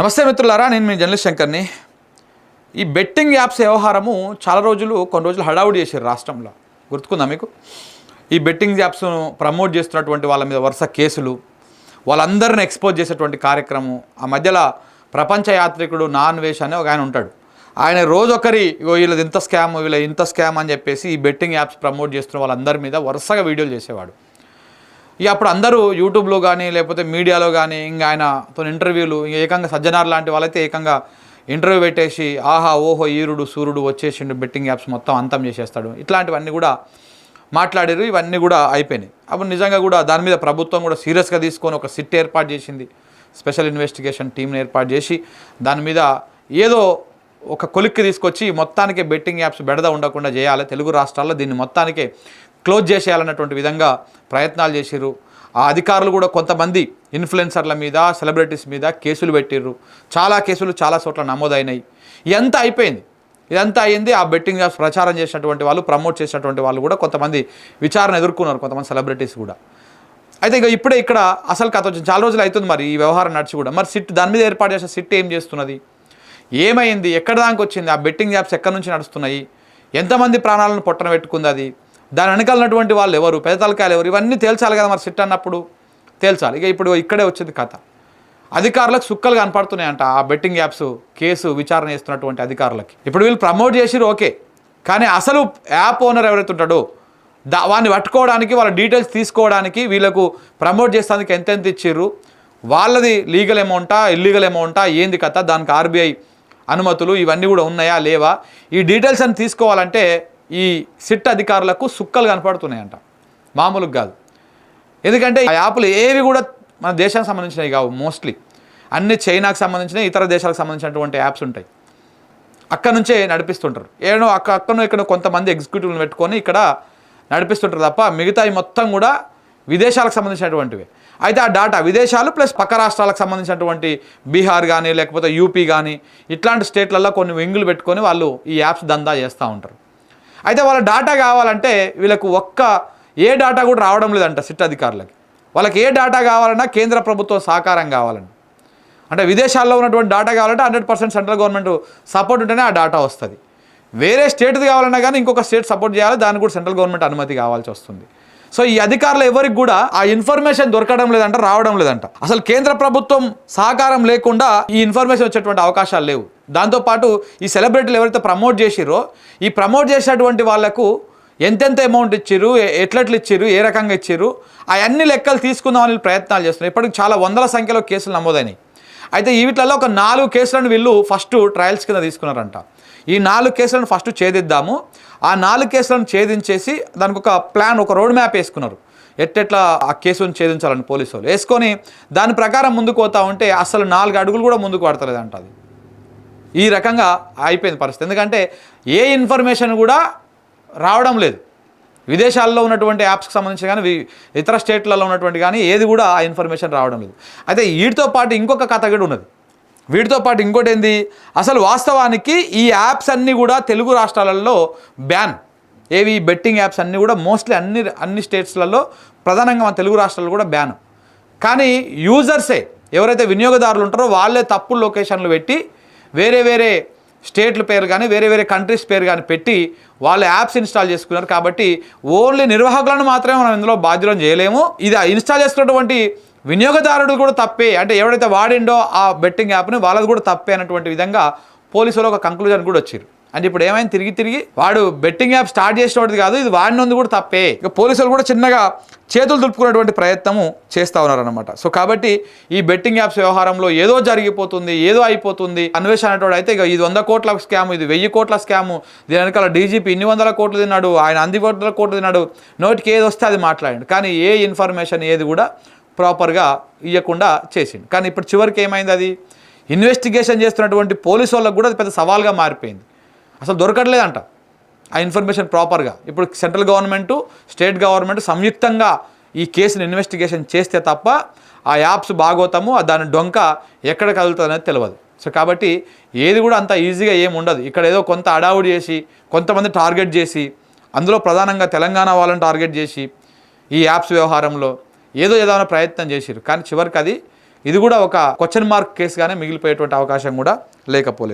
నమస్తే మిత్రులారా, నేను మీ జర్నలిస్ట్ శంకర్ని. ఈ బెట్టింగ్ యాప్స్ వ్యవహారము కొన్ని రోజులు హడావుడి చేశారు రాష్ట్రంలో. గుర్తుకుందా మీకు? ఈ బెట్టింగ్ యాప్స్ను ప్రమోట్ చేస్తున్నటువంటి వాళ్ళ మీద వరుస కేసులు, వాళ్ళందరిని ఎక్స్పోజ్ చేసేటువంటి కార్యక్రమం. ఆ మధ్యలో ప్రపంచ యాత్రికుడు నాన్వేష్ అనే ఒక ఆయన ఉంటాడు. ఆయన రోజొకరి వీళ్ళది ఇంత స్కామ్, వీళ్ళ ఇంత స్కామ్ అని చెప్పేసి ఈ బెట్టింగ్ యాప్స్ ప్రమోట్ చేస్తున్న వాళ్ళందరి మీద వరుసగా వీడియోలు చేసేవాడు. ఇక అప్పుడు అందరూ యూట్యూబ్లో కానీ లేకపోతే మీడియాలో కానీ ఇంకా ఆయనతో ఇంటర్వ్యూలు, ఏకంగా సజ్జనార్ లాంటి వాళ్ళైతే ఏకంగా ఇంటర్వ్యూ పెట్టేసి ఆహా ఓహో ఈరుడు సూర్యుడు వచ్చేసిండు, బెట్టింగ్ యాప్స్ మొత్తం అంతం చేసేస్తాడు, ఇట్లాంటివన్నీ కూడా మాట్లాడారు. ఇవన్నీ కూడా అయిపోయినాయి. అప్పుడు నిజంగా కూడా దాని మీద ప్రభుత్వం కూడా సీరియస్గా తీసుకొని ఒక సిట్ ఏర్పాటు చేసింది. స్పెషల్ ఇన్వెస్టిగేషన్ టీంని ఏర్పాటు చేసి దాని మీద ఏదో ఒక కొలిక్కి తీసుకొచ్చి మొత్తానికే బెట్టింగ్ యాప్స్ బెడద ఉండకుండా చేయాలి, తెలుగు రాష్ట్రాల్లో దీన్ని మొత్తానికే క్లోజ్ చేసేయాలన్నటువంటి విధంగా ప్రయత్నాలు చేసిర్రు. ఆ అధికారులు కూడా కొంతమంది ఇన్ఫ్లుయెన్సర్ల మీద, సెలబ్రిటీస్ మీద కేసులు పెట్టిర్రు. చాలా కేసులు చాలా చోట్ల నమోదైనాయి. ఇదంతా అయిపోయింది. ఇదంతా అయింది. ఆ బెట్టింగ్ యాప్స్ ప్రచారం చేసినటువంటి వాళ్ళు, ప్రమోట్ చేసినటువంటి వాళ్ళు కూడా కొంతమంది విచారణ ఎదుర్కొన్నారు, కొంతమంది సెలబ్రిటీస్ కూడా. అయితే ఇప్పుడే ఇక్కడ అసలు కథ వచ్చింది. చాలా రోజులు అవుతుంది మరి ఈ వ్యవహారం నడిచి కూడా. మరి సిట్ దాని మీద ఏర్పాటు చేసిన సిట్ ఏం చేస్తున్నది, ఏమైంది, ఎక్కడ దానికి వచ్చింది, ఆ బెట్టింగ్ యాప్స్ ఎక్కడి నుంచి నడుస్తున్నాయి, ఎంతమంది ప్రాణాలను పొట్టన పెట్టుకుంది, అది దాని వెనకాలన్నటువంటి వాళ్ళు ఎవరు, పెద్ద తలకాయలు ఎవరు, ఇవన్నీ తేల్చాలి కదా మరి సిట్ అన్నప్పుడు. తేల్చాలి. ఇప్పుడు ఇక్కడే వచ్చింది కథ. అధికారులకు సుక్కలు కనపడుతున్నాయంట ఆ బెట్టింగ్ యాప్స్ కేసు విచారణ చేస్తున్నటువంటి అధికారులకి. ఇప్పుడు వీళ్ళు ప్రమోట్ చేసిరు ఓకే, కానీ అసలు యాప్ ఓనర్ ఎవరైతే ఉంటాడో వాడిని పట్టుకోవడానికి, వాళ్ళ డీటెయిల్స్ తీసుకోవడానికి, వీళ్ళకు ప్రమోట్ చేసేందుకు ఎంతెంత ఇచ్చిర్రు, వాళ్ళది లీగల్ అమౌంటా ఇల్లీగల్ అమౌంటా, ఏంది కథ, దానికి ఆర్బీఐ అనుమతులు ఇవన్నీ కూడా ఉన్నాయా లేవా, ఈ డీటెయిల్స్ అని తీసుకోవాలంటే ఈ సిట్ అధికారులకు సుక్కలు కనపడుతున్నాయంట, మామూలుగా కాదు. ఎందుకంటే ఆ యాప్లు ఏవి కూడా మన దేశానికి సంబంధించినవి కావు. మోస్ట్లీ అన్ని చైనాకు సంబంధించిన, ఇతర దేశాలకు సంబంధించినటువంటి యాప్స్ ఉంటాయి. అక్కడ నుంచే నడిపిస్తుంటారు. ఏదో అక్కడో ఇక్కడ కొంతమంది ఎగ్జిక్యూటివ్ని పెట్టుకొని ఇక్కడ నడిపిస్తుంటారు తప్ప మిగతాయి మొత్తం కూడా విదేశాలకు సంబంధించినటువంటివి. అయితే ఆ డాటా విదేశాలు ప్లస్ పక్క రాష్ట్రాలకు సంబంధించినటువంటి బీహార్ కానీ లేకపోతే యూపీ కానీ ఇట్లాంటి స్టేట్లలో కొన్ని వింగులు పెట్టుకొని వాళ్ళు ఈ యాప్స్ దందా చేస్తూ ఉంటారు. అయితే వాళ్ళ డాటా కావాలంటే వీళ్ళకు ఏ డాటా కూడా రావడం లేదంట సిట్ అధికారులకి. వాళ్ళకి ఏ డాటా కావాలన్నా కేంద్ర ప్రభుత్వం సహకారం కావాలండి. అంటే విదేశాల్లో ఉన్నటువంటి డాటా కావాలంటే 100% సెంట్రల్ గవర్నమెంట్ సపోర్ట్ ఉంటేనే ఆ డాటా వస్తుంది. వేరే స్టేట్ది కావాలన్నా కానీ ఇంకొక స్టేట్ సపోర్ట్ చేయాలి, దానికి కూడా సెంట్రల్ గవర్నమెంట్ అనుమతి కావాల్సి వస్తుంది. సో ఈ అధికారులు ఎవరికి కూడా ఆ ఇన్ఫర్మేషన్ దొరకడం లేదంట, రావడం లేదంట. అసలు కేంద్ర ప్రభుత్వం సహకారం లేకుండా ఈ ఇన్ఫర్మేషన్ వచ్చేటువంటి అవకాశాలు లేవు. దాంతోపాటు ఈ సెలబ్రిటీలు ఎవరైతే ప్రమోట్ చేసిరో ఈ ప్రమోట్ చేసినటువంటి వాళ్లకు ఎంతెంత అమౌంట్ ఇచ్చిర్రు, ఎట్లెట్లు ఇచ్చిర్రు, ఏ రకంగా ఇచ్చిర్రు, అవన్నీ లెక్కలు తీసుకుందామని ప్రయత్నాలు చేస్తున్నారు. ఇప్పటికి చాలా వందల సంఖ్యలో కేసులు నమోదైనాయి. అయితే వీటిలలో ఒక 4 కేసులను వీళ్ళు ఫస్ట్ ట్రయల్స్ కింద తీసుకున్నారంట. ఈ 4 కేసులను ఫస్ట్ ఛేదిద్దాము, ఆ 4 కేసులను ఛేదించేసి దానికి ఒక ప్లాన్, ఒక రోడ్ మ్యాప్ వేసుకున్నారు. ఎట్లా ఆ కేసును ఛేదించాలని పోలీసు వాళ్ళు వేసుకొని దాని ప్రకారం ముందుకు పోతా ఉంటే అసలు 4 అడుగులు కూడా ముందుకు పడతలేదంట. అది ఈ రకంగా అయిపోయింది పరిస్థితి. ఎందుకంటే ఏ ఇన్ఫర్మేషన్ కూడా రావడం లేదు. విదేశాల్లో ఉన్నటువంటి యాప్స్కి సంబంధించి కానీ ఇతర స్టేట్లలో ఉన్నటువంటి కానీ ఏది కూడా ఆ ఇన్ఫర్మేషన్ రావడం లేదు. అయితే వీటితో పాటు ఇంకొక కథ కూడా ఉన్నది. వీటితో పాటు ఇంకోటి ఏంది, అసలు వాస్తవానికి ఈ యాప్స్ అన్నీ కూడా తెలుగు రాష్ట్రాలలో బ్యాన్. ఏవి బెట్టింగ్ యాప్స్ అన్నీ కూడా మోస్ట్లీ అన్ని స్టేట్స్లలో, ప్రధానంగా మన తెలుగు రాష్ట్రాల్లో కూడా బ్యాన్. కానీ యూజర్సే ఎవరైతే వినియోగదారులు ఉంటారో వాళ్ళే తప్పుడు లొకేషన్లు పెట్టి వేరే స్టేట్ల పేరు కానీ వేరే కంట్రీస్ పేరు కానీ పెట్టి వాళ్ళు యాప్స్ ఇన్స్టాల్ చేసుకున్నారు. కాబట్టి ఓన్లీ నిర్వాహకులను మాత్రమే మనం ఇందులో బాధ్యులను చేయలేము. ఇది ఇన్స్టాల్ చేసుకున్నటువంటి వినియోగదారుడు కూడా తప్పే, అంటే ఎవడైతే వాడిండో ఆ బెట్టింగ్ యాప్ని వాళ్ళది కూడా తప్పే అన్నటువంటి విధంగా పోలీసులు ఒక కంక్లూజన్ కూడా వచ్చారు. అంటే ఇప్పుడు ఏమైంది, తిరిగి వాడు బెట్టింగ్ యాప్ స్టార్ట్ చేసేవాడిది కాదు, ఇది వాడినొంది కూడా తప్పే. ఇక పోలీసులు కూడా చిన్నగా చేతులు దులుపుకునేటువంటి ప్రయత్నము చేస్తూ ఉన్నారన్నమాట. సో కాబట్టి ఈ బెట్టింగ్ యాప్స్ వ్యవహారంలో ఏదో జరిగిపోతుంది, ఏదో అయిపోతుంది అన్వేషణ అనేటువంటి అయితే ఇక ఇది 100 కోట్ల స్కాము, ఇది 1000 కోట్ల స్కాము, దీని వెనకాల డీజీపీ ఇన్ని 100 కోట్లు తిన్నాడు, ఆయన 100 కోట్లు తిన్నాడు, నోటికి ఏది వస్తే అది మాట్లాడాడు. కానీ ఏ ఇన్ఫర్మేషన్ ఏది కూడా ప్రాపర్గా ఇవ్వకుండా చేసిండు. కానీ ఇప్పుడు చివరికి ఏమైంది, అది ఇన్వెస్టిగేషన్ చేస్తున్నటువంటి పోలీసు వాళ్ళకు కూడా అది పెద్ద సవాల్గా మారిపోయింది. అసలు దొరకట్లేదంట ఆ ఇన్ఫర్మేషన్ ప్రాపర్గా. ఇప్పుడు సెంట్రల్ గవర్నమెంటు, స్టేట్ గవర్నమెంట్ సంయుక్తంగా ఈ కేసుని ఇన్వెస్టిగేషన్ చేస్తే తప్ప ఆ యాప్స్ బాగోతాము, దాని డొంక ఎక్కడ కదులుతుంది అనేది తెలియదు. సో కాబట్టి ఏది కూడా అంత ఈజీగా ఏమి ఉండదు. ఇక్కడ ఏదో కొంత అడావుడి చేసి కొంతమంది టార్గెట్ చేసి, అందులో ప్రధానంగా తెలంగాణ వాళ్ళని టార్గెట్ చేసి ఈ యాప్స్ వ్యవహారంలో ఏదైనా ప్రయత్నం చేసిరు. కానీ చివరికి అది ఇది కూడా ఒక క్వశ్చన్ మార్క్ కేసుగానే మిగిలిపోయేటువంటి అవకాశం కూడా లేకపోలేదు.